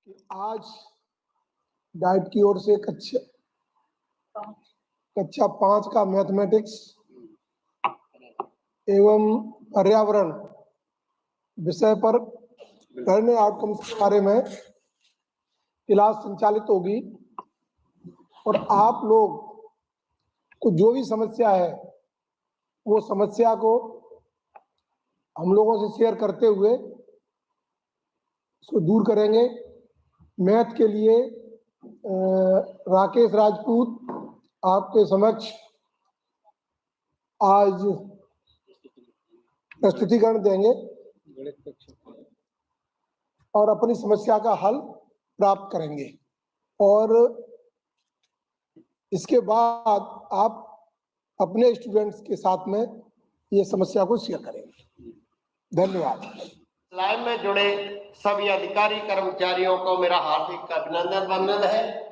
कि आज डाइट की ओर से कक्षा 5 का मैथमेटिक्स एवं पर्यावरण विषय पर लर्निंग आउटकम्स के बारे में क्लास संचालित होगी और आप लोग को जो भी समस्या है वो समस्या को हम लोगों से शेयर करते हुए इसको दूर करेंगे। मैथ के लिए राकेश राजपूत आपके समक्ष आज प्रस्तुतिकरण देंगे और अपनी समस्या का हल प्राप्त करेंगे और इसके बाद आप अपने स्टूडेंट्स के साथ में ये समस्या को शेयर करेंगे। धन्यवाद। लाइव में जुड़े सभी अधिकारी कर्मचारियों को मेरा हार्दिक अभिनंदन वंदन है।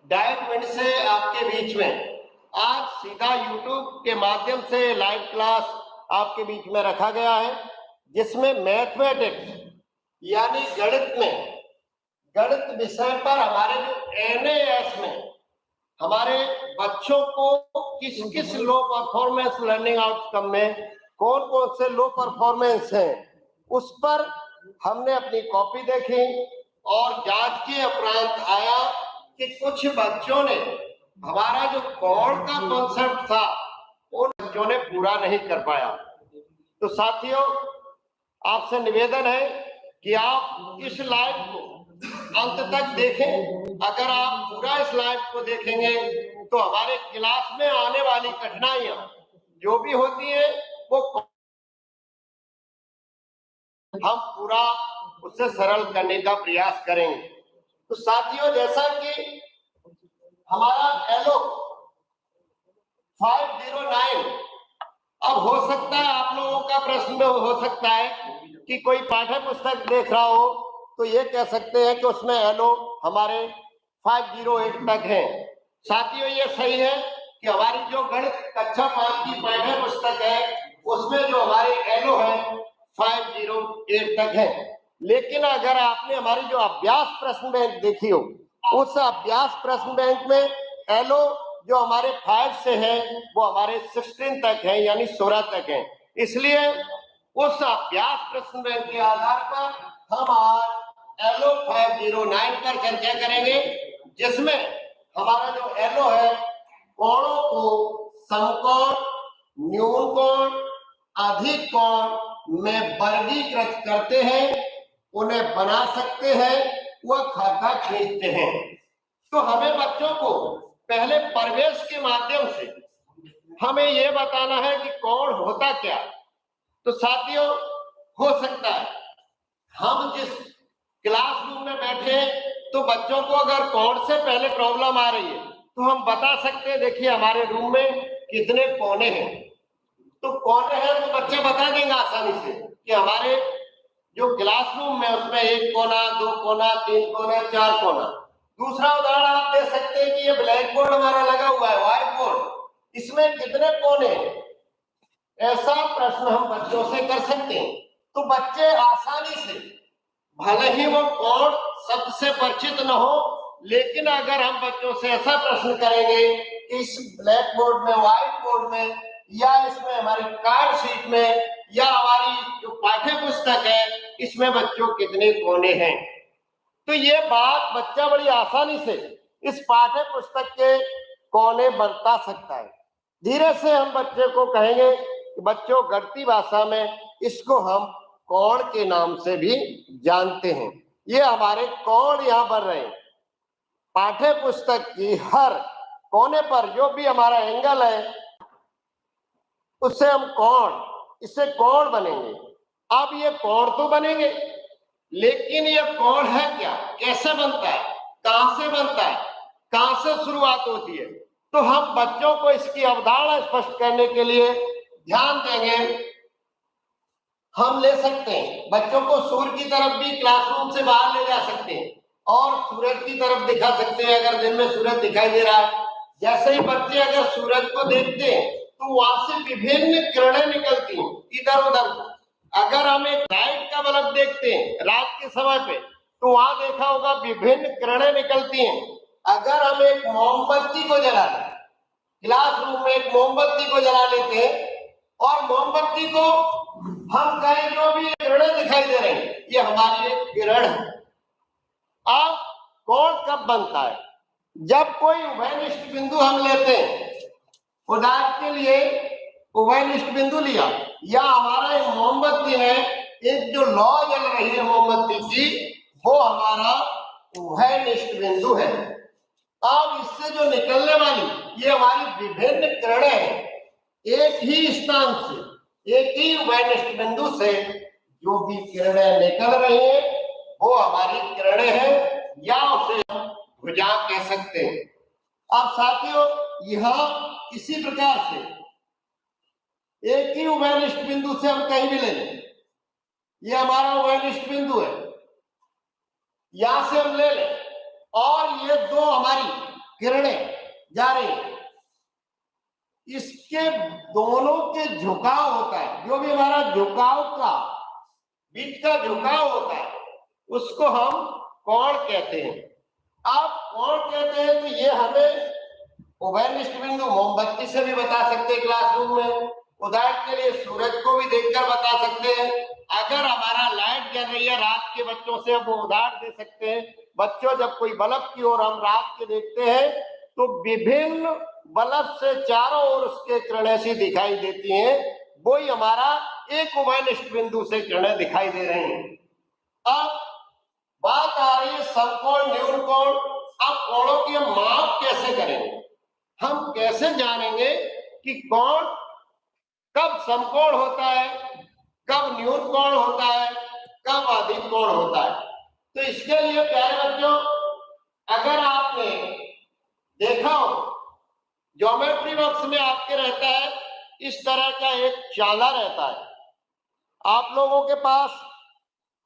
डाइट विंड से आपके बीच में आज सीधा यूट्यूब के माध्यम से लाइव क्लास आपके बीच में रखा गया है, जिसमें मैथमेटिक्स यानी गणित विषय पर हमारे जो NAS में हमारे बच्चों को किस किस लो परफॉर्मेंस लर्निंग आउटकम में कौन कौन से लो परफॉर्मेंस हैं, उस पर हमने अपनी कॉपी देखी और जांच के उपरांत आया कि कुछ बच्चों ने हमारा जो कोण का कॉन्सेप्ट था उन बच्चों ने पूरा नहीं कर पाया। तो साथियों, आपसे निवेदन है कि आप इस लाइव को अंत तक देखें। अगर आप पूरा इस लाइव को देखेंगे तो हमारे क्लास में आने वाली कठिनाइयां जो भी होती है वो हम पूरा उससे सरल करने का प्रयास करेंगे। तो साथियों, जैसा कि हमारा एलो 509, अब हो सकता है आप लोगों का प्रश्न हो सकता है कि कोई पाठ्य पुस्तक देख रहा हो तो ये कह सकते हैं कि उसमें एलो हमारे 508 तक है। साथियों, ये सही है कि हमारी जो गणित कक्षा 5 की पाठ्य पुस्तक है उसमें जो हमारे एलो है 508 तक है। लेकिन अगर आपने हमारी जो अभ्यास प्रश्न बैंक देखी हो, उस अभ्यास प्रश्न बैंक में एलो जो हमारे 5 से है वो हमारे 16 तक है, यानी 16 तक है। इसलिए उस अभ्यास प्रश्न बैंक के आधार पर हम आज एलो 509 पर चर्चा करेंगे, जिसमें हमारा जो एलो है कोणों को समकोण, न्यून कोण, अधिक कोण में वर्गीकृत करते हैं, उन्हें बना सकते हैं, वह खाका खींचते हैं। तो हमें बच्चों को पहले प्रवेश के माध्यम से हमें यह बताना है कि कोण होता क्या। तो साथियों, हो सकता है हम जिस क्लासरूम में बैठे हैं तो बच्चों को अगर कोण से पहले प्रॉब्लम आ रही है तो हम बता सकते हैं, देखिए हमारे रूम में कितने कोने हैं। तो कोने हैं तो बच्चे बता देंगे आसानी से कि हमारे जो क्लासरूम में उसमें 1 कोना, 2 कोना, 3 कोना, 4 कोना। दूसरा उदाहरण आप दे सकते हैं कि ये ब्लैक बोर्ड हमारा लगा हुआ है, व्हाइट बोर्ड, इसमें कितने कोने हैं। ऐसा प्रश्न हम बच्चों से कर सकते हैं। तो बच्चे आसानी से, भले ही वो कोण शब्द से परिचित न हो, लेकिन अगर हम बच्चों से ऐसा प्रश्न करेंगे इस ब्लैक बोर्ड में, व्हाइट बोर्ड में, या इसमें हमारी कार्ड शीट में, या हमारी जो पाठ्य पुस्तक है इसमें बच्चों कितने कोने हैं, तो ये बात बच्चा बड़ी आसानी से इस पाठ्य पुस्तक के कोने बता सकता है। धीरे से हम बच्चे को कहेंगे कि बच्चों, गणितीय भाषा में इसको हम कोण के नाम से भी जानते हैं। ये हमारे कोण यहाँ बन रहे हैं। पाठ्य पुस्तक की हर कोने पर जो भी हमारा एंगल है उससे हम इससे कोण बनेंगे। अब ये कोण तो बनेंगे, लेकिन ये कोण है क्या, कैसे बनता है, कहां से बनता है, कहां से शुरुआत होती है, तो हम बच्चों को इसकी अवधारणा स्पष्ट करने के लिए ध्यान देंगे। हम ले सकते हैं बच्चों को सूर्य की तरफ भी क्लासरूम से बाहर ले जा सकते हैं और सूरज की तरफ दिखा सकते हैं। अगर दिन में सूरज दिखाई दे रहा है, जैसे ही बच्चे अगर सूरज को देखते हैं तो वहां से विभिन्न किरणें निकलती हैं इधर उधर। अगर हम एक लाइट का बल्ब देखते हैं रात के समय पे, तो वहां देखा होगा विभिन्न किरणें निकलती हैं। अगर हम एक मोमबत्ती को जला लें, क्लासरूम में एक मोमबत्ती को जला लेते हैं और मोमबत्ती को हम कहें जो भी किरणें दिखाई दे रही हैं, ये हमारी एक किरण है। अब कोण कब बनता है? जब कोई उभयनिष्ठ बिंदु हम लेते हैं, उदाहरण के लिए उभयनिष्ठ बिंदु लिया, या हमारा एक मोमबत्ती है, एक जो लौ जल रही है मोमबत्ती की, वो हमारा उभयनिष्ठ बिंदु है। अब इससे जो निकलने वाली ये हमारी विभिन्न किरणें हैं, एक ही स्थान से, एक ही उभयनिष्ठ बिंदु से जो भी किरणें निकल रही हैं वो हमारी किरणें हैं, या उसे हम भुजा कह सकते हैं। अब साथियों, यहां इसी प्रकार से एक ही उभयनिष्ठ बिंदु से हम कहीं भी ले लें, ये हमारा उभयनिष्ठ बिंदु है, यहां से हम ले लें और ये दो हमारी किरणें जा रही हैं, इसके दोनों के झुकाव होता है, जो भी हमारा झुकाव का बीच का झुकाव होता है उसको हम कोण कहते हैं। आप कोण कहते हैं तो ये हमें उभयनिष्ठ बिंदु मोमबत्ती से भी बता सकते हैं क्लासरूम में, उदाहरण के लिए सूरज को भी देखकर बता सकते हैं। अगर हमारा लाइट जल रही है रात के, बच्चों से हम उदाहरण दे सकते हैं। बच्चों, जब कोई बल्ब की ओर हम रात के देखते हैं तो विभिन्न बल्ब से चारों ओर उसके किरणें सी दिखाई देती हैं, वही हमारा एक उभयनिष्ठ बिंदु से किरणें दिखाई दे रही हैं। अब बात आ रही है समकोण न्यून कोण। अब कोणों की हम माप कैसे करेंगे? हम कैसे जानेंगे कि कोण कब समकोण होता है, कब न्यून कोण होता है, कब अधिक कोण होता है? तो इसके लिए प्यारे बच्चों, अगर आपने देखा हो ज्योमेट्री बॉक्स में आपके रहता है इस तरह का एक चाला रहता है। आप लोगों के पास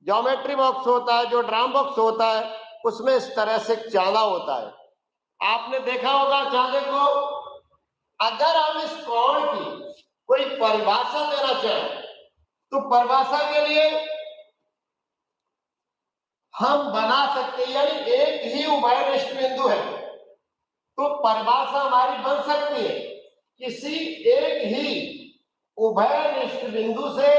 ज्योमेट्री बॉक्स होता है, जो ड्राम बॉक्स होता है, उसमें इस तरह से चाला होता है। आपने देखा होगा चाले को। अगर हम इस कोण की कोई परिभाषा देना चाहें तो परिभाषा के लिए हम बना सकते हैं, यानी एक ही उभयनिष्ठ बिंदु है तो परिभाषा हमारी बन सकती है किसी एक ही उभयनिष्ठ बिंदु से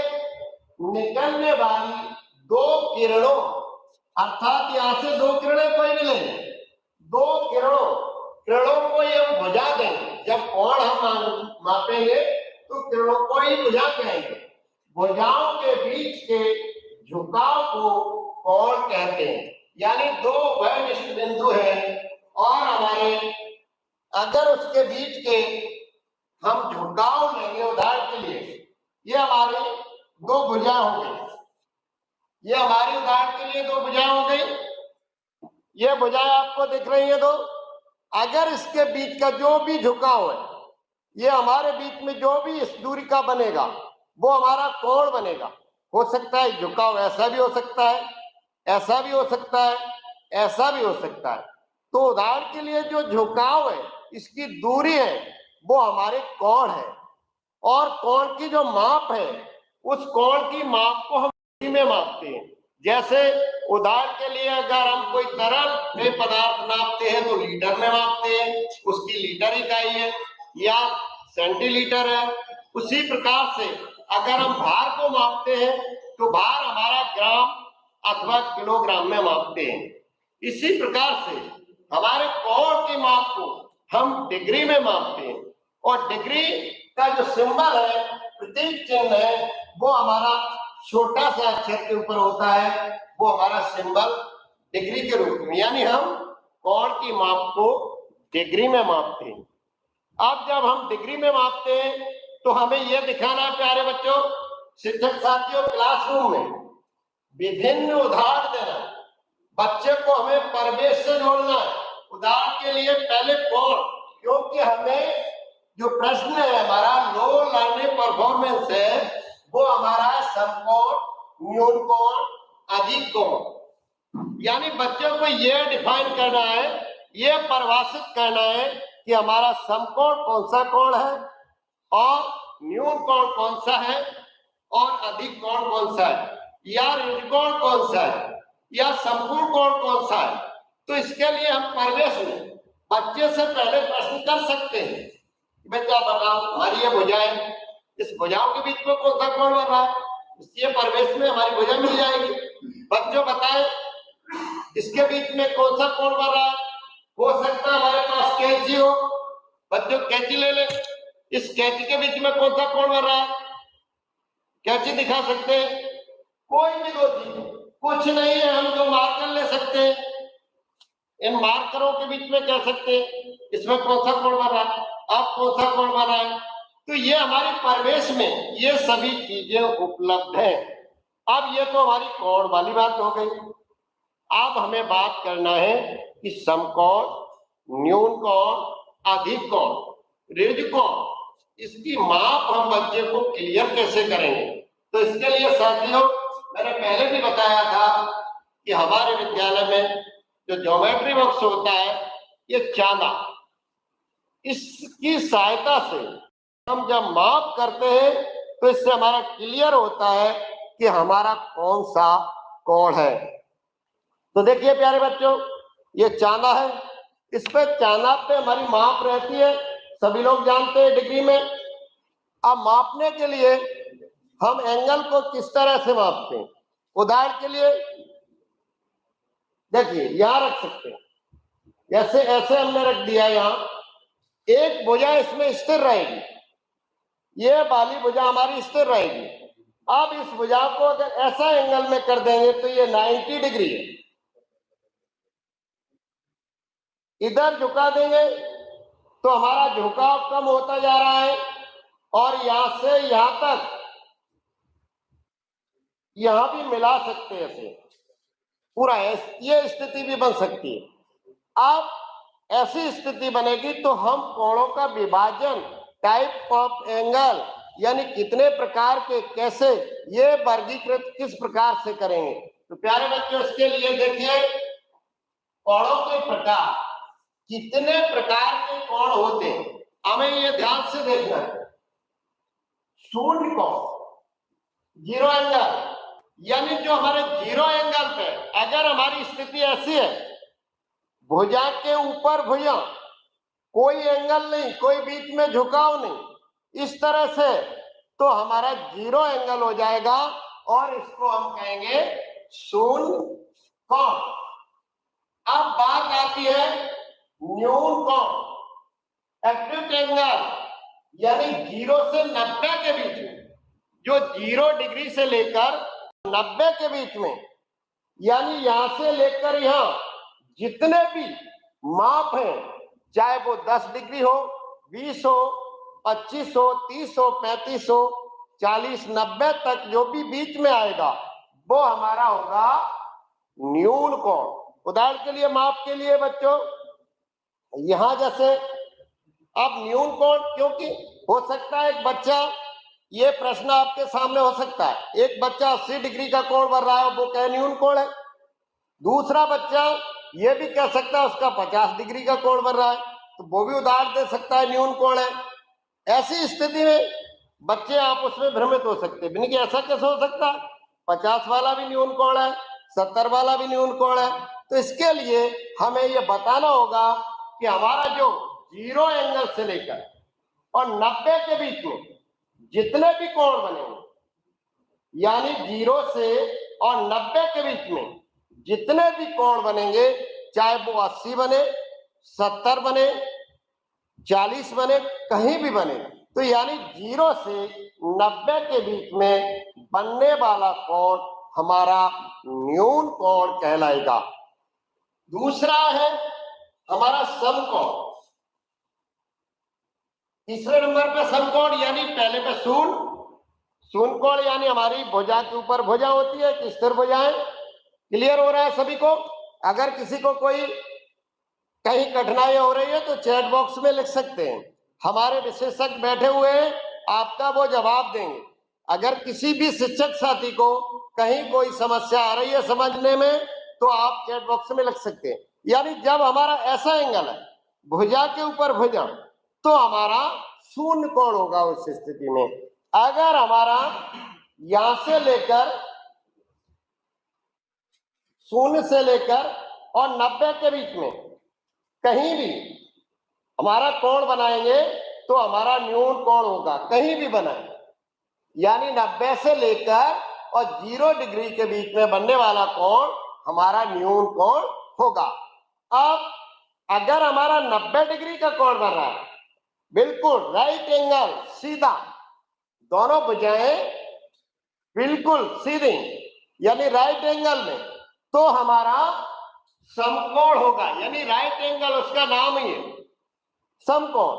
निकलने वाली दो किरणों, अर्थात यहां से दो किरणें कोई भी लेंगे, दो किरणों को ये हम भुजा देंगे। जब कोण हम मापेंगे तो किरणों को ही भुजा कहेंगे। भुजाओं के बीच के झुकाव को कोण कहते हैं। यानी दो उभयनिष्ठ बिंदु हैं और हमारे अगर उसके बीच के हम झुकाव लेंगे, उदाहरण के लिए ये हमारी दो भुजा हो गई, ये हमारी उदाहरण के लिए दो भुजा हो गई, ये भुजाएं आपको दिख रही है दो। अगर इसके बीच का जो भी झुकाव है, ये हमारे बीच में जो भी इस दूरी का बनेगा वो हमारा कोण बनेगा। हो सकता है झुकाव ऐसा भी हो सकता है, ऐसा भी हो सकता है, ऐसा भी हो सकता है। तो उदाहरण के लिए जो झुकाव है, इसकी दूरी है, वो हमारे कोण है। और कोण की जो माप है, उस कोण की माप को हम में मापते हैं। जैसे उदाहरण के लिए अगर हम कोई तरल पेय पदार्थ नापते हैं तो लीटर में मापते हैं, उसकी लीटर इकाई है या सेंटीलीटर है। उसी प्रकार से अगर हम भार को मापते हैं तो भार हमारा ग्राम अथवा किलोग्राम में मापते हैं। इसी प्रकार से हमारे कोण की माप को हम डिग्री में मापते हैं, और डिग्री का जो सिंबल है, प्रतीक चिन्ह है, वो हमारा छोटा सा अक्षर के ऊपर होता है, वो हमारा सिंबल डिग्री के रूप में, यानी हम कोण की माप को डिग्री में मापते हैं। अब जब हम डिग्री में मापते हैं तो हमें यह दिखाना है प्यारे बच्चों, शिक्षक साथियों, क्लासरूम में विभिन्न उदाहरण देना, बच्चे को हमें परिवेश से जोड़ना है। उदाहरण के लिए पहले कोण, क्योंकि हमें जो प्रश्न है हमारा लो लर्निंग परफॉर्मेंस है, वो हमारा समकोण, न्यून कोण, अधिक कोण। यानी बच्चों को यह डिफाइन करना है, यह परिभाषित करना है कि हमारा समकोण कौन सा कोण है और न्यून कोण कौन सा है और अधिक कोण कौन सा है या ऋण कोण कौन सा है। या संपूर्ण कोण कौन सा है। तो इसके लिए हम परिवेश में बच्चे से पहले प्रश्न कर सकते हैं, बेटा बताओ हमारी ये भुजा है, इस भुजाओं के बीच में कौन सा कोण बन रहा है, इसलिए परिवेश में हमारी भुजा मिल जाएगी। बच्चों बताए इसके बीच में कौन सा कोण बन रहा है। हो सकता है हमारे पास कैंची हो, बच्चों कैंची ले ले, इस कैंची के बीच में कौन सा कोण बन रहा है, कैंची दिखा सकते हैं। कोई भी दो चीज कुछ नहीं है, हम जो मार्कर ले सकते हैं, इन मार्करों के बीच में कह सकते हैं इसमें कौन सा कोण बन रहा है, अब कौन सा कोण बन रहा है। तो ये हमारे परिवेश में ये सभी चीजें उपलब्ध हैं। अब ये तो हमारी कोण वाली बात हो गई। अब हमें बात करना है कि समकोण, न्यून कोण, अधिक कोण, ऋज कोण, इसकी माप हम बच्चे को क्लियर कैसे करेंगे। तो इसके लिए साथियों मैंने पहले भी बताया था कि हमारे विद्यालय में जो ज्योमेट्री बॉक्स होता है, ये चांदा, इसकी सहायता से हम जब माप करते हैं तो इससे हमारा क्लियर होता है कि हमारा कौन सा कोण है। तो देखिए प्यारे बच्चों, ये चांदा है, इस पे चांदा पे हमारी माप रहती है, सभी लोग जानते हैं डिग्री में। अब मापने के लिए हम एंगल को किस तरह से मापते हैं, उदाहरण के लिए देखिए यहां रख सकते हैं, जैसे ऐसे हमने रख दिया, यहां एक भुजा इसमें स्थिर रहेगी, ये वाली भुजा हमारी स्थिर रहेगी। अब इस भुजा को अगर ऐसा एंगल में कर देंगे तो ये 90 डिग्री है, इधर झुका देंगे तो हमारा झुकाव कम होता जा रहा है, और यहां से यहां तक यहां भी मिला सकते हैं ऐसे पूरा, ये स्थिति भी बन सकती है। अब ऐसी स्थिति बनेगी तो हम कोणों का विभाजन, टाइप ऑफ एंगल, यानी कितने प्रकार के, कैसे, ये वर्गीकृत किस प्रकार से करेंगे। तो प्यारे बच्चों इसके लिए देखिए कोणों के प्रकार, कितने प्रकार के कोण होते हैं, हमें ये ध्यान से देखना है। शून्य कोण, जीरो एंगल, यानी जो हमारे जीरो एंगल पे अगर हमारी स्थिति ऐसी है, भुजा के ऊपर भुजा, कोई एंगल नहीं, कोई बीच में झुकाव नहीं, इस तरह से, तो हमारा जीरो एंगल हो जाएगा और इसको हम कहेंगे शून्य कोण। अब बात आती है न्यून कोण, एक्यूट एंगल, यानी 0 से 90 के बीच में, जो 0 डिग्री से लेकर 90 के बीच में, यानी यहां से लेकर यहां जितने भी माप हैं, चाहे वो 10 डिग्री हो, 20 हो, 25 हो, 30 हो, 35 हो, 40, 90 तक जो भी बीच में आएगा वो हमारा होगा न्यून कोण। उदाहरण के लिए माप के लिए बच्चों यहां जैसे, अब न्यून कोण, क्योंकि हो सकता है एक बच्चा, ये प्रश्न आपके सामने हो सकता है, एक बच्चा 80 डिग्री का कोण बन रहा है, वो कहे न्यून कोण है। दूसरा बच्चा ये भी कह सकता है उसका 50 डिग्री का कोण बन रहा है, तो वो भी उदाहरण दे सकता है न्यून कोण है। ऐसी स्थिति में बच्चे आप उसमें भ्रमित हो सकते हैं कि ऐसा कैसे हो सकता है, 50 वाला भी न्यून कोण है, 70 वाला भी न्यून कोण है। तो इसके लिए हमें ये बताना होगा कि हमारा जो जीरो एंगल से लेकर और 90 के बीच में जितने भी कोण बनेंगे, यानी 0 से और 90 के बीच में जितने भी कोण बनेंगे, चाहे वो 80 बने, 70 बने, 40 बने, कहीं भी बने, तो यानी 0 से 90 के बीच में बनने वाला कोण हमारा न्यून कोण कहलाएगा। दूसरा है हमारा समकोण। तीसरे नंबर पे समकोण, यानी पहले पे शून्य कोण, यानी हमारी भुजा के ऊपर भुजा होती है कि स्थिर भुजाएं। क्लियर हो रहा है सभी को? अगर किसी को कोई कहीं कठिनाई हो रही है तो चैट बॉक्स में लिख सकते हैं, हमारे विशेषज्ञ बैठे हुए हैं, आपका वो जवाब देंगे। अगर किसी भी शिक्षक साथी को कहीं कोई समस्या आ रही है समझने में, तो आप चैट बॉक्स में लिख सकते हैं। यानी जब हमारा ऐसा एंगल है, भुजा के ऊपर भुजा, तो हमारा शून्य कोण होगा उस स्थिति में। अगर हमारा यहां से लेकर शून्य से लेकर और 90 के बीच में कहीं भी हमारा कोण बनाएंगे तो हमारा न्यून कोण होगा, कहीं भी बनाए, यानी 90 से लेकर और 0 डिग्री के बीच में बनने वाला कोण हमारा न्यून कोण होगा। अब अगर हमारा 90 डिग्री का कोण बन रहा है, बिल्कुल राइट एंगल सीधा, दोनों भुजाएं बिल्कुल सीधी यानी राइट एंगल में, तो हमारा समकोण होगा, यानी राइट एंगल उसका नाम ही है समकोण,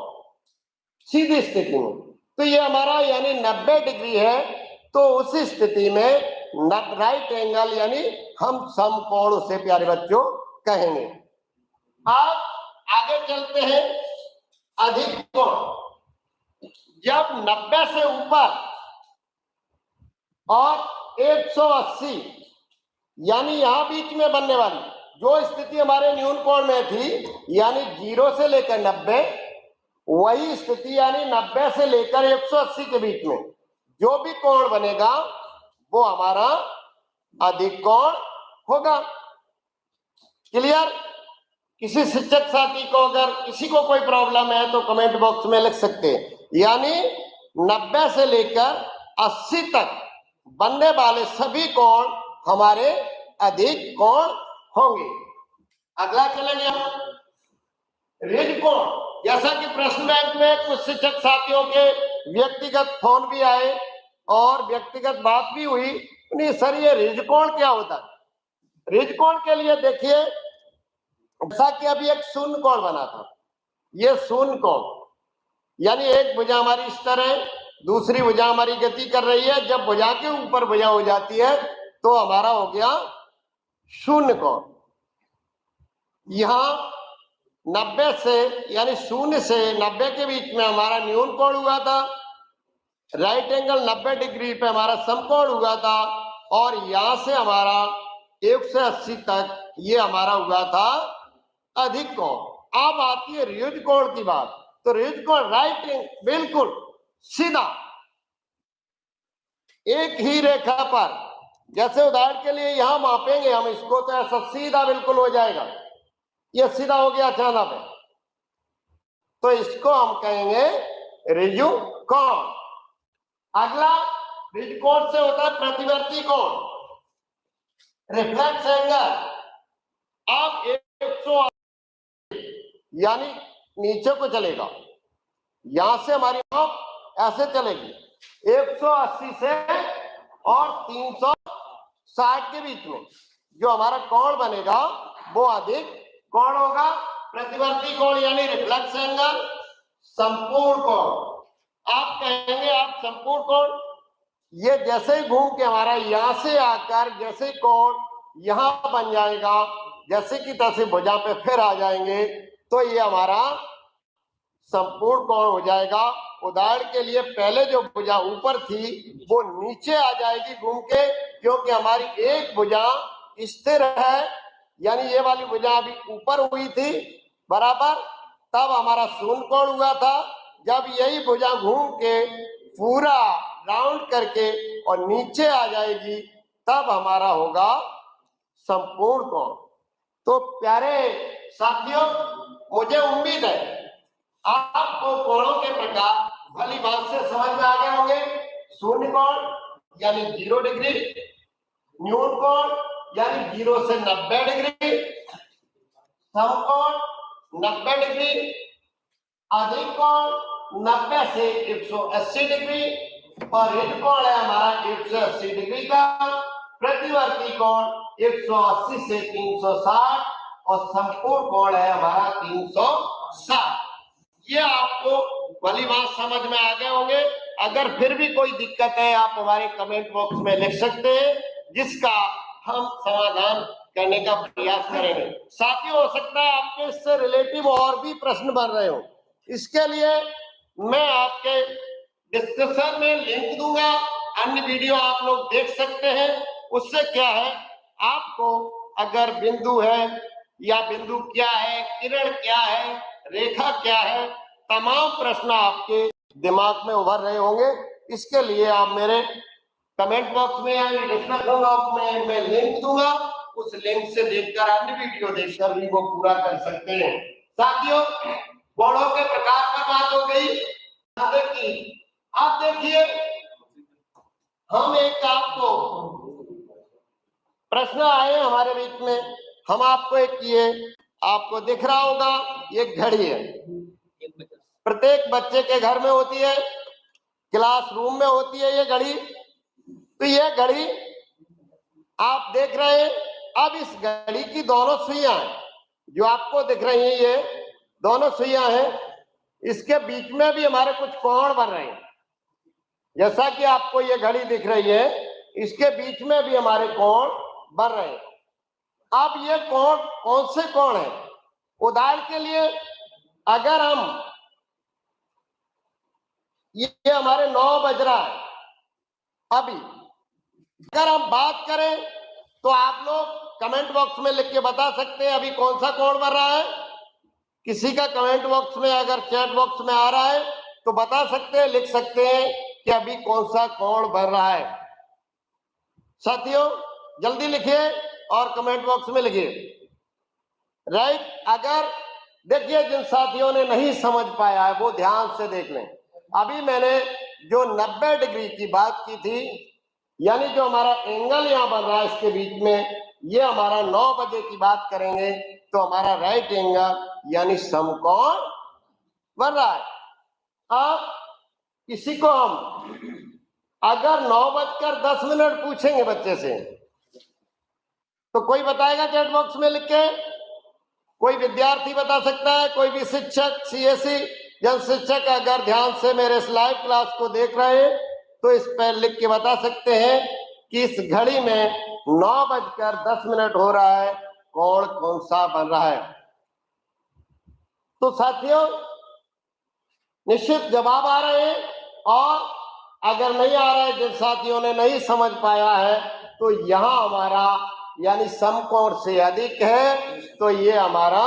सीधी स्थिति में। तो ये हमारा यानी 90 डिग्री है, तो उस स्थिति में राइट एंगल यानी हम समकोण उसे प्यारे बच्चों कहेंगे। अब आगे चलते हैं अधिक कोण। जब 90 से ऊपर और 180 यानी यहां बीच में बनने वाली जो स्थिति हमारे न्यून कोण में थी, यानी 0 से लेकर 90, वही स्थिति यानी 90 से लेकर 180 के बीच में जो भी कोण बनेगा वो हमारा अधिक कोण होगा। क्लियर? किसी शिक्षक साथी को अगर किसी को कोई प्रॉब्लम है तो कमेंट बॉक्स में लिख सकते हैं। यानी 90 से लेकर 80 तक बनने वाले सभी कोण हमारे अधिक कोण होंगे। अगला चलेंगे हम ऋण कोण। जैसा कि प्रश्न बैंक में कुछ शिक्षक साथियों के व्यक्तिगत फोन भी आए और व्यक्तिगत बात भी हुई, नहीं सर ये ऋण कोण क्या होता है? ऋण कोण के लिए देखिए, जैसा कि अभी एक शून्य कोण बना था, ये शून्य कोण यानी एक भुजा हमारी इस तरह, दूसरी भुजा हमारी गति कर रही है, जब भुजा के ऊपर भुजा हो जाती है तो हमारा हो गया शून्य कोण। यहां 90 से यानी शून्य से 90 के बीच में हमारा न्यून कोण हुआ था, राइट एंगल 90 डिग्री पे हमारा समकोण हुआ था, और यहां से हमारा 180 तक ये हमारा हुआ था अधिक कोण। अब आती है ऋण कोण की बात। तो ऋण कोण राइट बिल्कुल सीधा एक ही रेखा पर, जैसे उदाहरण के लिए यहां मापेंगे हम इसको तो ऐसा सीधा बिल्कुल हो जाएगा, ये सीधा हो गया अचानक है, तो इसको हम कहेंगे ऋजु कोण। अगला ऋण कोण से होता है प्रतिवर्ती कोण, रिफ्लेक्स एंगल। अब 180 यानी नीचे को चलेगा, यहां से हमारी माप ऐसे चलेगी 180 से और 360 के बीच में जो हमारा कोण बनेगा वो अधिक कोण होगा। प्रतिवर्ती कोण यानी रिफ्लेक्स एंगल, संपूर्ण कोण आप कहेंगे, आप संपूर्ण कोण ये जैसे ही घूम के हमारा यहां से आकर जैसे कोण यहां बन जाएगा, जैसे कि तैसे भुजा पे फिर आ जाएंगे, तो ये हमारा संपूर्ण कोण हो जाएगा। उदाहरण के लिए पहले जो भुजा ऊपर थी वो नीचे आ जाएगी घूम के, क्योंकि हमारी एक भुजा स्थिर है, यानी ये वाली भुजा अभी ऊपर हुई थी बराबर, तब हमारा शून्य कोण हुआ था। जब यही भुजा घूम के पूरा राउंड करके और नीचे आ जाएगी तब हमारा होगा संपूर्ण कोण। तो प्यारे साथियों, मुझे उम्मीद है आपको कोणों के प्रकार भली बात से समझ में आ गए होंगे। शून्य कोण यानी 0 डिग्री, न्यून कोण यानी 0 से 90 डिग्री, समकोण 90 डिग्री, अधिक कोण 90 से 180 डिग्री, और ऋण कोण है हमारा 180 डिग्री का, प्रतिवर्ती कोण 180 से 360 और संपूर्ण कोण है हमारा 360। ये आपको भली बात समझ में आ गए होंगे। अगर फिर भी कोई दिक्कत है आप हमारे कमेंट बॉक्स में लिख सकते हैं, जिसका हम समाधान करने का प्रयास करेंगे। साथियों, हो सकता है आपके इससे रिलेटिव और भी प्रश्न बन रहे हो, इसके लिए मैं आपके डिस्क्रिप्शन में लिंक दूंगा, अन्य वीडियो आप लोग देख सकते हैं। उससे क्या है, आपको अगर बिंदु है या बिंदु क्या है, किरण क्या है, रेखा क्या है, तमाम प्रश्न आपके दिमाग में उभर रहे होंगे। इसके लिए आप मेरे कमेंट बॉक्स में या डिस्क्रिप्शन बॉक्स में मैं लिंक दूंगा, उस लिंक से देखकर अन्य वीडियो देखकर भी वो पूरा कर सकते हैं। साथियों, कोणों के प्रकार पर बात हो गई। आप देखिए, हम एक आपको प्रश्न आए हमारे बीच में, हम आपको एक ये आपको दिख रहा होगा, ये घड़ी है, प्रत्येक बच्चे के घर में होती है, क्लासरूम में होती है ये घड़ी। तो ये घड़ी आप देख रहे हैं। अब इस घड़ी की दोनों सुइयां जो आपको दिख रही हैं, ये दोनों सुइयां हैं, इसके बीच में भी हमारे कुछ कोण बन रहे हैं। जैसा कि आपको ये घड़ी दिख रही है, इसके बीच में भी हमारे कोण बन रहे हैं। अब ये कोण कौन से कोण है? उदाहरण के लिए अगर हम ये हमारे 9 बज रहा है अभी, अगर हम बात करें तो आप लोग कमेंट बॉक्स में लिख के बता सकते हैं अभी कौन सा कोण बन रहा है। किसी का कमेंट बॉक्स में अगर चैट बॉक्स में आ रहा है तो बता सकते हैं, लिख सकते हैं कि अभी कौन सा कोण बन रहा है। साथियों, जल्दी लिखिए और कमेंट बॉक्स में लिखिए। राइट, अगर देखिए जिन साथियों ने नहीं समझ पाया है वो ध्यान से देख लें। अभी मैंने जो 90 डिग्री की बात की थी, यानी जो हमारा एंगल यहां बन रहा है इसके बीच में, ये हमारा 9 बजे की बात करेंगे तो हमारा राइट एंगल यानी समकोण बन रहा है। अब किसी को हम अगर 9:10 पूछेंगे बच्चे से, तो कोई बताएगा चैट बॉक्स में लिख के? कोई विद्यार्थी बता सकता है? कोई भी शिक्षक, सीएससी जन शिक्षक अगर ध्यान से मेरे इस लाइव क्लास को देख रहे हैं तो इस पर लिख के बता सकते हैं कि इस घड़ी में 9:10 हो रहा है, कोण कौन सा बन रहा है? तो साथियों, निश्चित जवाब आ रहे हैं, और अगर नहीं आ रहा है, जिन साथियों ने नहीं समझ पाया है, तो यहां हमारा यानी समकोण से अधिक है, तो ये हमारा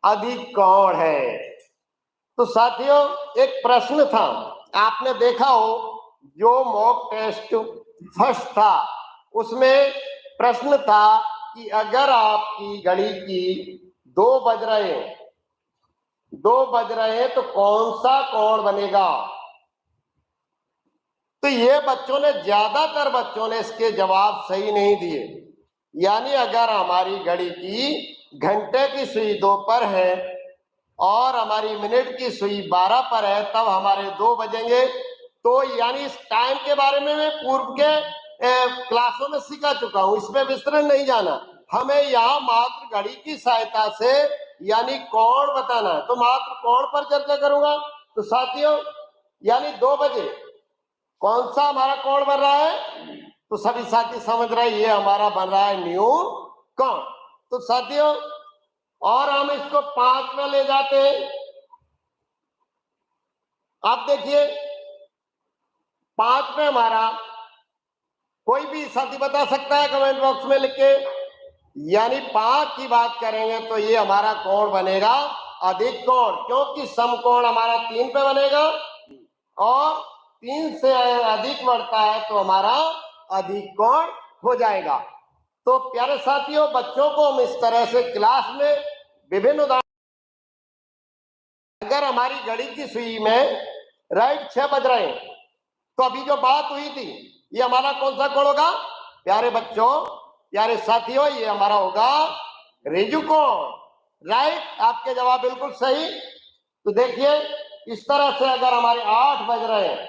अधिक कोण है। तो साथियों, एक प्रश्न था, आपने देखा हो जो मॉक टेस्ट फर्स्ट था, उसमें प्रश्न था कि अगर आपकी घड़ी की 2 बज रहे हैं तो कौन सा कोण बनेगा? तो ये बच्चों ने, ज्यादातर बच्चों ने इसके जवाब सही नहीं दिए। यानी अगर हमारी घड़ी की घंटे की सुई 2 पर है और हमारी मिनट की सुई 12 पर है, तब हमारे 2 बजेंगे। तो यानी इस टाइम के बारे में मैं पूर्व के क्लासों में सिखा चुका हूं, इसमें विस्तृत नहीं जाना। हमें यहाँ मात्र घड़ी की सहायता से यानी कोण बताना है, तो मात्र कोण पर चर्चा करूंगा। तो साथियों, यानी 2 बजे कौन सा हमारा कोण बन रहा है? तो सभी साथी समझ रहे हैं, ये हमारा बन रहा है न्यून कोण। तो साथियों, और हम इसको 5 में ले जाते हैं। आप देखिए 5 में हमारा, कोई भी साथी बता सकता है कमेंट बॉक्स में लिख के? यानी 5 की बात करेंगे तो ये हमारा कोण बनेगा अधिक कोण, क्योंकि समकोण हमारा 3 पे बनेगा, और 3 से अधिक बढ़ता है तो हमारा अधिक कोण हो जाएगा। तो प्यारे साथियों, बच्चों को हम इस तरह से क्लास में विभिन्न उदाहरण, अगर हमारी घड़ी की सुई में राइट 6 बज रहे हैं, तो अभी जो बात हुई थी, ये हमारा कौन सा कोण होगा? प्यारे बच्चों, प्यारे साथियों, ये हमारा होगा ऋजु कोण। राइट, आपके जवाब बिल्कुल सही। तो देखिए इस तरह से अगर हमारे 8 बज रहे हैं,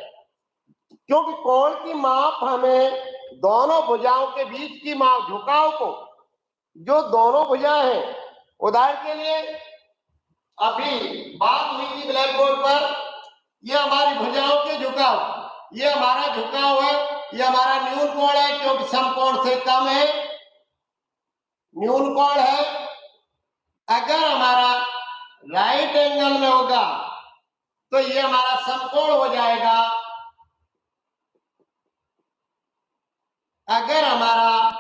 क्योंकि कोण की माप हमें दोनों भुजाओं के बीच की माप, झुकाव को, जो दोनों भुजाएं हैं, उदाहरण के लिए अभी बात हुई थी ब्लैक बोर्ड पर, ये हमारी भुजाओं के झुकाव, ये हमारा झुकाव है, ये हमारा न्यून कोण है, क्योंकि समकोण से कम है, न्यून कोण है। अगर हमारा राइट एंगल में होगा तो ये हमारा समकोण हो जाएगा। अगर हमारा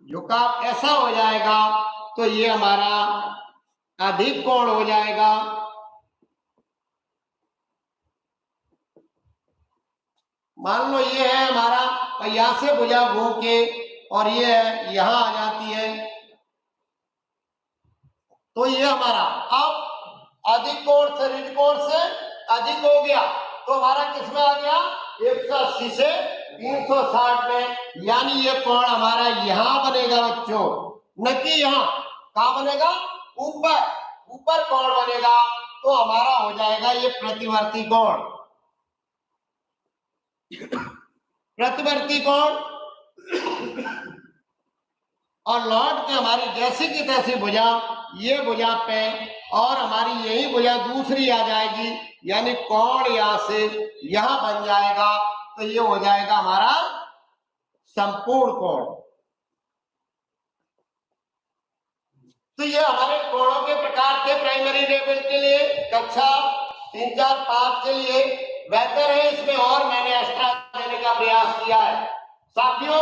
झुकाव ऐसा हो जाएगा तो ये हमारा अधिक कोण हो जाएगा। मान लो ये है हमारा, और यहां से भुजा घूम के और ये यहां आ जाती है, तो ये हमारा अब अधिक कोण से ऋण कोण से अधिक हो गया, तो हमारा किसमें आ गया 180 से 360 में, यानी ये कोण हमारा यहां बनेगा बच्चों, न कि यहां। कहां बनेगा? ऊपर, ऊपर कोण बनेगा, तो हमारा हो जाएगा ये प्रतिवर्ती कोण। प्रतिवर्ती कोण और लौट के हमारी जैसी की तैसी भुजा, ये भुजा पे और हमारी यही भुजा दूसरी आ जाएगी, यानी कोण यहां से यहां बन जाएगा, तो ये हो जाएगा हमारा संपूर्ण कोण। तो ये हमारे कोणों के प्रकार थे प्राइमरी लेवल के लिए, कक्षा 3, 4, 5 के लिए। बेहतर है इसमें और मैंने एक्स्ट्रा देने का प्रयास किया है। साथियों,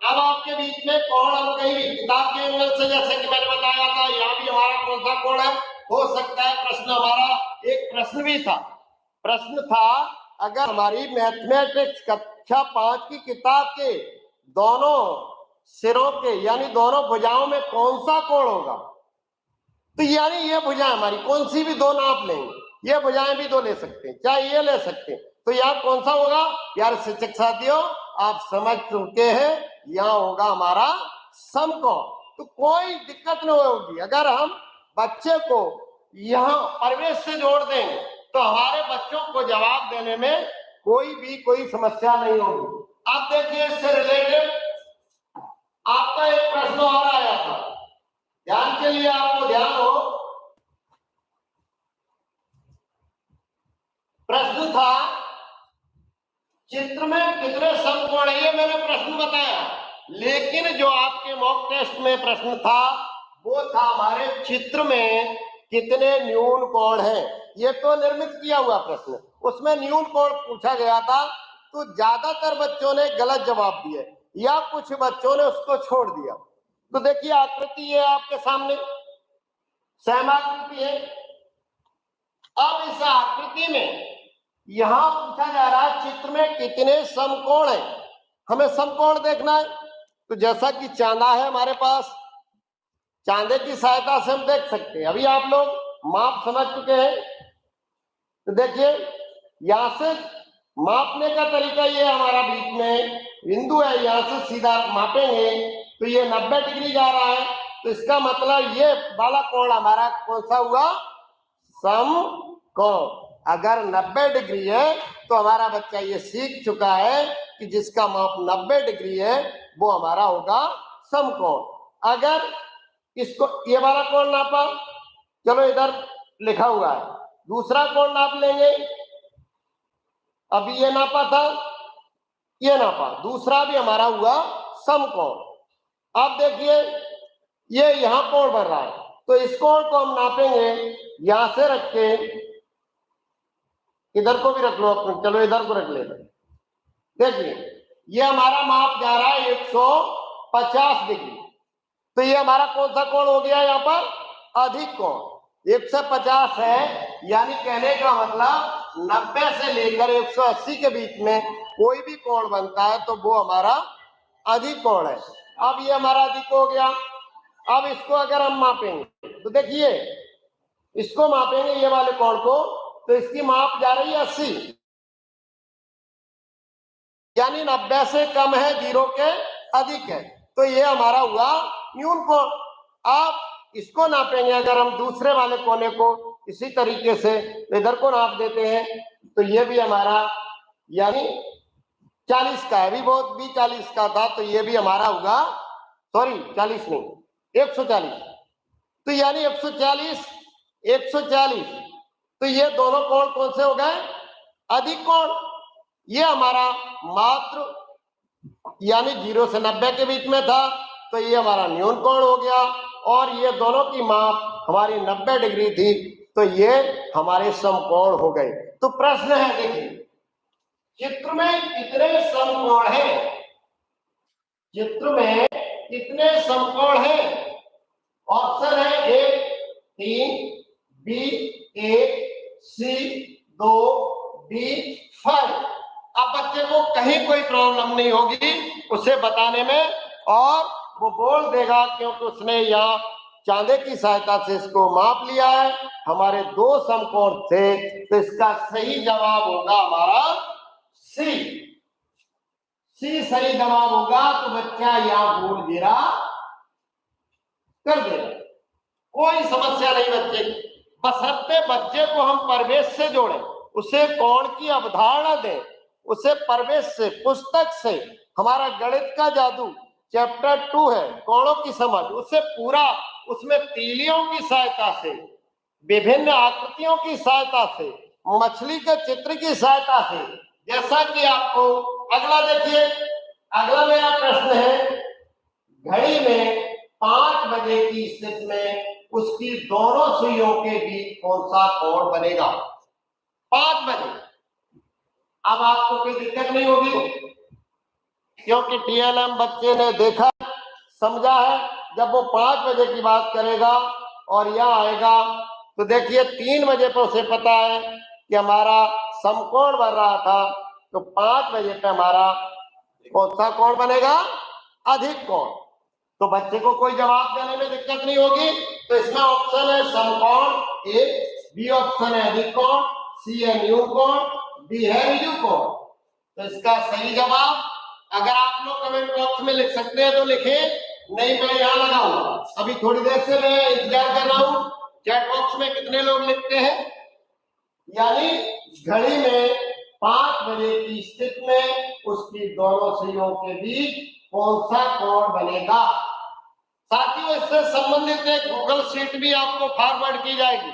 अब आपके बीच में कोण हम कहीं भी किताब के एंगल से, जैसे कि मैंने बताया था, यहाँ भी हमारा कौन सा कोण है हो सकता है। प्रश्न हमारा एक प्रश्न भी था, प्रश्न था अगर हमारी मैथमेटिक्स कक्षा 5 की किताब के दोनों सिरों के यानी दोनों भुजाओं में कौन सा कोण होगा, तो यानी ये भुजाएं हमारी कौन सी भी दो नाप लेंगे, ये भुजाएं भी दो ले सकते हैं, चाहे ये ले सकते हैं, तो यहाँ कौन सा होगा यार शिक्षक साथियों, आप समझ चुके हैं, यहाँ होगा हमारा समकोण। तो कोई दिक्कत नहीं होगी अगर हम बच्चे को यहाँ परिवेश से जोड़ देंगे, तो हमारे बच्चों को जवाब देने में कोई समस्या नहीं होगी। अब देखिए इससे रिलेटेड आपका एक प्रश्न और आया था, ध्यान के लिए आपको ध्यान हो। प्रश्न था चित्र में कितने समकोण है, ये मैंने प्रश्न बताया, लेकिन जो आपके मॉक टेस्ट में प्रश्न था वो था हमारे चित्र में कितने न्यून कोण हैं। ये तो निर्मित किया हुआ प्रश्न, उसमें न्यून कोण पूछा गया था, तो ज्यादातर बच्चों ने गलत जवाब दिए या कुछ बच्चों ने उसको छोड़ दिया। तो देखिए आकृति है आपके सामने, सेम आकृति है। अब इस आकृति में यहां पूछा जा रहा है चित्र में कितने समकोण हैं, हमें समकोण देखना है। तो जैसा कि चांदा है हमारे पास, चांदे की सहायता से हम देख सकते हैं। अभी आप लोग माप समझ चुके हैं, तो देखिए यहां से मापने का तरीका ये हमारा बीच में बिंदु है, यहां से सीधा मापेंगे तो ये 90 डिग्री जा रहा है, तो इसका मतलब ये वाला कोण हमारा कौन सा हुआ समकोण। अगर 90 डिग्री है तो हमारा बच्चा ये सीख चुका है कि जिसका माप 90 डिग्री है वो हमारा होगा समकोण। अगर इसको ये वाला कोण नापा, चलो इधर लिखा हुआ है, दूसरा कोण नाप लेंगे, अभी ये नापा था, ये नापा, दूसरा भी हमारा हुआ समकोण। अब देखिए ये यहां कोण बन रहा है, तो इस कोण को हम नापेंगे, यहां से रख के इधर को भी रख लो, चलो इधर को रख लेते। देखिए ये हमारा माप जा रहा है 150 डिग्री, तो ये हमारा कौन सा कोण हो गया यहाँ पर अधिक कोण। 150 है, यानी कहने का मतलब 90 से लेकर 180 के बीच में कोई भी कोण बनता है तो वो हमारा अधिक कोण है। अब ये हमारा अधिक हो गया। अब इसको अगर हम मापेंगे तो देखिए इसको मापेंगे ये वाले कोण को, तो इसकी माप जा रही है 80, यानी 90 से कम है, 0 के अधिक है, तो ये हमारा हुआ न्यून कोण। आप इसको नापेंगे अगर हम दूसरे वाले कोने को इसी तरीके से इधर को नाप देते हैं, तो ये भी हमारा यानी 40 का है, अभी बहुत भी 40 का था, तो ये भी हमारा होगा, सॉरी 40 नहीं 140, तो यानी 140 140, तो ये दोनों कोण कौन से हो गए अधिक कोण। ये हमारा मात्र यानी 0 से 90 के बीच में था, तो ये हमारा न्यून कोण हो गया, और ये दोनों की माप हमारी 90 डिग्री थी, तो ये हमारे समकोण हो गए। तो प्रश्न है देखिए चित्र में कितने समकोण हैं, चित्र में कितने समकोण हैं। ऑप्शन है 1 3, बी 1, सी 2, डी 5। अब बच्चे को कहीं कोई प्रॉब्लम नहीं होगी उसे बताने में और वो बोल देगा, क्योंकि उसने यहाँ चांदे की सहायता से इसको माप लिया है। हमारे दो समकोण थे, तो इसका सही जवाब होगा हमारा सी। सी सही जवाब होगा। तो बच्चा यहाँ बोल गिरा कर देगा, कोई समस्या नहीं बच्चे की, बशर्ते बच्चे को हम परिवेश से जोड़ें, उसे कोण की अवधारणा दें, उसे परिवेश से, पुस्तक से। हमारा गणित का जादू चैप्टर 2 है कोणों की समझ, उसे पूरा उसमें तीलियों की सहायता से, विभिन्न आकृतियों की सहायता से, मछली के चित्र की सहायता से, जैसा कि आपको अगला देखिए। अगला मेरा प्रश्न है, घड़ी में 5 बजे की स्थिति में उसकी दोनों सुइयों के बीच कौन सा कोण बनेगा? 5 बजे। अब आपको कोई दिक्कत नहीं होगी, क्योंकि टीएलएम बच्चे ने देखा समझा है। जब वो 5 बजे की बात करेगा और यहाँ आएगा, तो देखिए 3 बजे पे उसे पता है कि हमारा समकोण बन रहा था, तो 5 बजे पे हमारा कौन सा कोण बनेगा? अधिक कोण। तो बच्चे को कोई जवाब देने में दिक्कत नहीं होगी। तो इसमें ऑप्शन है समकोण ए, बी ऑप्शन है अधिक कोण, सी है न्यू कोण, डी है रिजु कोण। तो इसका सही जवाब, अगर आप लोग कमेंट बॉक्स में लिख सकते हैं तो लिखें, नहीं मैं यहाँ लगाऊंगा। अभी थोड़ी देर से मैं इंतजार कर रहा हूँ चैट बॉक्स में कितने लोग लिखते हैं। यानी घड़ी में 5 बजे की स्थिति में उसकी दोनों सुइयों के बीच कौन सा कोण बनेगा? साथियों, इससे संबंधित एक गूगल शीट भी आपको फॉरवर्ड की जाएगी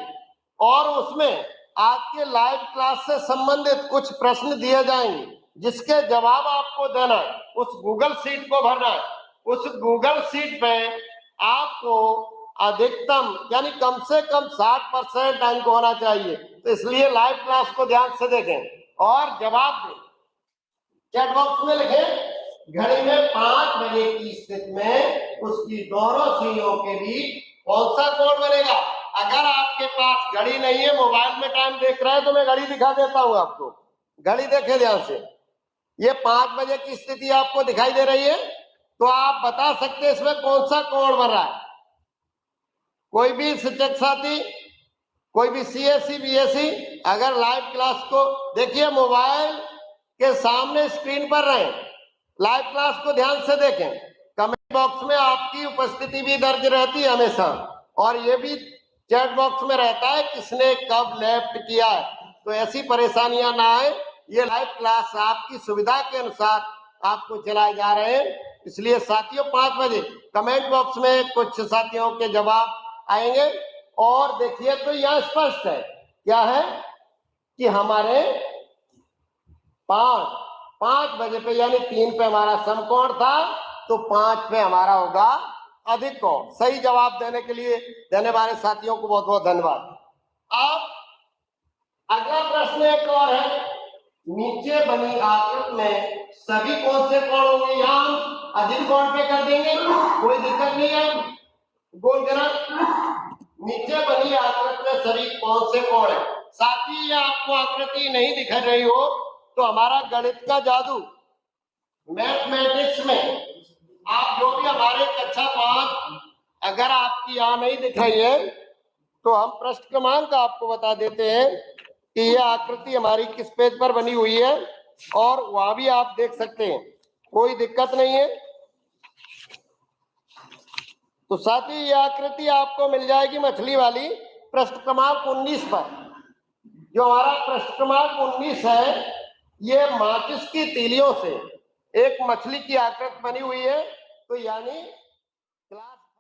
और उसमें आज के लाइव क्लास से संबंधित कुछ प्रश्न दिए जाएंगे, जिसके जवाब आपको देना है, उस गूगल शीट को भरना है। उस गूगल शीट पे आपको अधिकतम यानी कम से कम 60% अंक होना चाहिए। तो इसलिए लाइव क्लास को ध्यान से देखें और जवाब दें। चैट बॉक्स में लिखें, घड़ी में 5 बजे की स्थिति में उसकी दोनों सुइयों के बीच कौन सा कोण बनेगा? अगर आपके पास घड़ी नहीं है, मोबाइल में टाइम देख रहे हैं, तो मैं घड़ी दिखा देता हूं आपको। घड़ी देखे ध्यान से, ये 5 बजे की स्थिति आपको दिखाई दे रही है। तो आप बता सकते हैं इसमें कौन सा कोण बन रहा है। कोई भी शिक्षक साथी, कोई भी सीएससी बीएससी, अगर लाइव क्लास को देखिए, मोबाइल के सामने स्क्रीन पर रहें, लाइव क्लास को ध्यान से देखें। कमेंट बॉक्स में आपकी उपस्थिति भी दर्ज रहती है हमेशा, और ये भी चैट बॉक्स में रहता है किसने कब लेफ्ट किया है। तो ऐसी परेशानियां ना आए। ये लाइव क्लास आपकी सुविधा के अनुसार आपको चलाए जा रहे हैं। इसलिए साथियों 5 बजे कमेंट बॉक्स में कुछ साथियों के जवाब आएंगे। और देखिए तो यह स्पष्ट है, क्या है कि हमारे 5 बजे पे यानी 3 पे हमारा समकोण था, तो 5 पे हमारा होगा अधिक कोण। सही जवाब देने के लिए देने वाले साथियों को बहुत बहुत धन्यवाद। अब अगला प्रश्न एक और है, नीचे बनी आकृति में सभी कौन से कोण होंगे? यहाँ अधिक कोण पे कर देंगे, कोई दिक्कत नहीं है। बोल देना, नीचे बनी आकृति में सभी कौन से कोण है? साथी ये आपको आकृति नहीं दिख रही हो, तो हमारा गणित का जादू मैथमेटिक्स में आप जो भी हमारे कक्षा 5 अगर आपकी यहाँ नहीं दिख रही है, तो हम पृष्ठ क्रमांक आपको बता देते हैं कि यह आकृति हमारी किस पेज पर बनी हुई है, और वहां भी आप देख सकते हैं, कोई दिक्कत नहीं है। तो साथी यह आकृति आपको मिल जाएगी मछली वाली पृष्ठ क्रमांक 19 पर। जो हमारा पृष्ठ क्रमांक 19 है, ये माचिस की तीलियों से एक मछली की आकृति बनी हुई है। तो यानी